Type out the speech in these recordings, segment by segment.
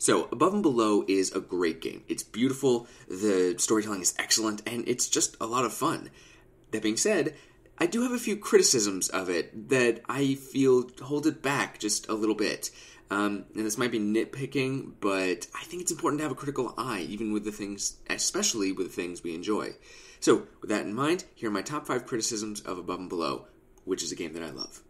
So, Above and Below is a great game. It's beautiful, the storytelling is excellent, and it's just a lot of fun. That being said, I do have a few criticisms of it that I feel hold it back just a little bit. And this might be nitpicking, but I think it's important to have a critical eye, even with the things, especially with the things we enjoy. So, with that in mind, here are my top 5 criticisms of Above and Below, which is a game that I love.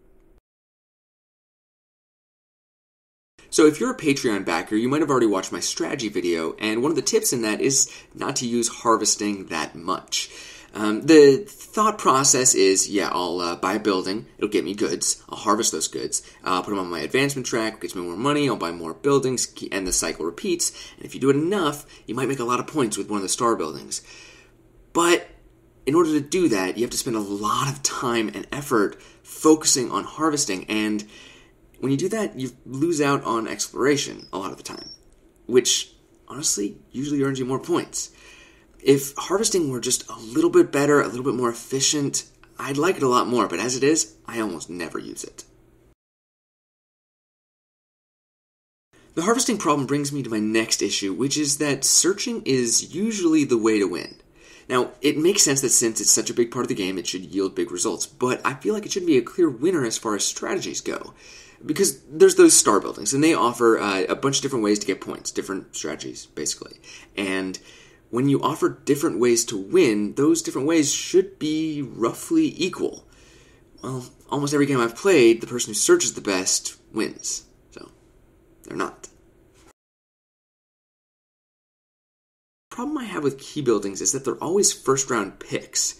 So if you're a Patreon backer, you might have already watched my strategy video, and one of the tips in that is not to use harvesting that much. The thought process is, I'll buy a building, it'll get me goods, I'll harvest those goods, I'll put them on my advancement track, it gets me more money, I'll buy more buildings, and the cycle repeats, and if you do it enough, you might make a lot of points with one of the star buildings. But in order to do that, you have to spend a lot of time and effort focusing on harvesting, and when you do that, you lose out on exploration a lot of the time, which, honestly, usually earns you more points. If harvesting were just a little bit better, a little bit more efficient, I'd like it a lot more, but as it is, I almost never use it. The harvesting problem brings me to my next issue, which is that searching is usually the way to win. Now, it makes sense that since it's such a big part of the game, it should yield big results, but I feel like it shouldn't be a clear winner as far as strategies go. Because there's those star buildings, and they offer a bunch of different ways to get points, different strategies, basically. And when you offer different ways to win, those different ways should be roughly equal. Well, almost every game I've played, the person who searches the best wins. So, they're not. The problem I have with key buildings is that they're always first-round picks,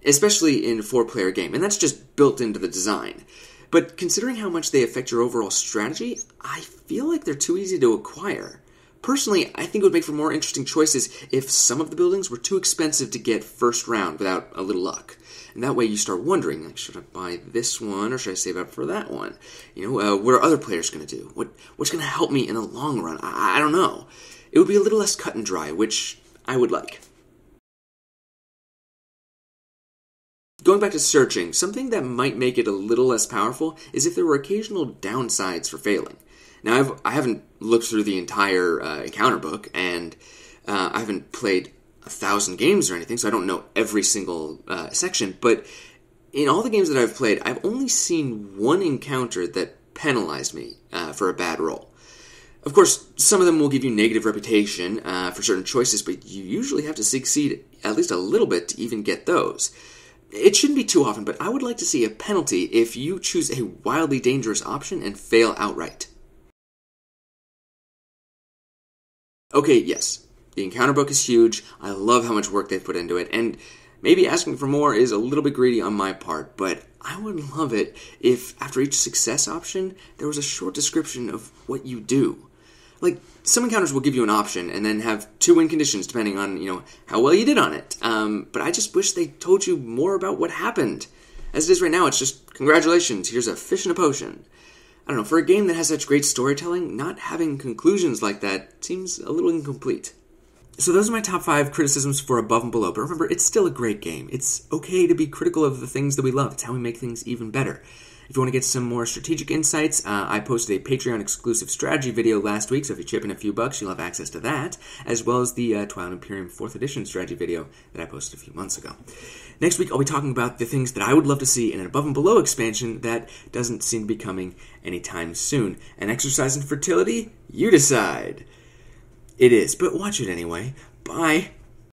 especially in a 4-player game, and that's just built into the design. But considering how much they affect your overall strategy, I feel like they're too easy to acquire. Personally, I think it would make for more interesting choices if some of the buildings were too expensive to get first round without a little luck. And that way you start wondering, like, should I buy this one or should I save up for that one? What are other players going to do? What's going to help me in the long run? I don't know. It would be a little less cut and dry, which I would like. Going back to searching, something that might make it a little less powerful is if there were occasional downsides for failing. Now, I haven't looked through the entire encounter book, and I haven't played 1,000 games or anything, so I don't know every single section, but in all the games that I've played, I've only seen one encounter that penalized me for a bad roll. Of course, some of them will give you negative reputation for certain choices, but you usually have to succeed at least a little bit to even get those. It shouldn't be too often, but I would like to see a penalty if you choose a wildly dangerous option and fail outright. Okay, yes, the encounter book is huge. I love how much work they've put into it, and maybe asking for more is a little bit greedy on my part, but I would love it if, after each success option, there was a short description of what you do. Like, some encounters will give you an option and then have 2 win conditions depending on, how well you did on it. But I just wish they told you more about what happened. As it is right now, it's just, congratulations, here's a fish and a potion. I don't know, for a game that has such great storytelling, not having conclusions like that seems a little incomplete. So those are my top 5 criticisms for Above and Below, but remember, it's still a great game. It's okay to be critical of the things that we love. It's how we make things even better. If you want to get some more strategic insights, I posted a Patreon-exclusive strategy video last week, so if you chip in a few bucks, you'll have access to that, as well as the Twilight Imperium 4th Edition strategy video that I posted a few months ago. Next week, I'll be talking about the things that I would love to see in an Above and Below expansion that doesn't seem to be coming anytime soon. An exercise in fertility? You decide. It is, but watch it anyway. Bye.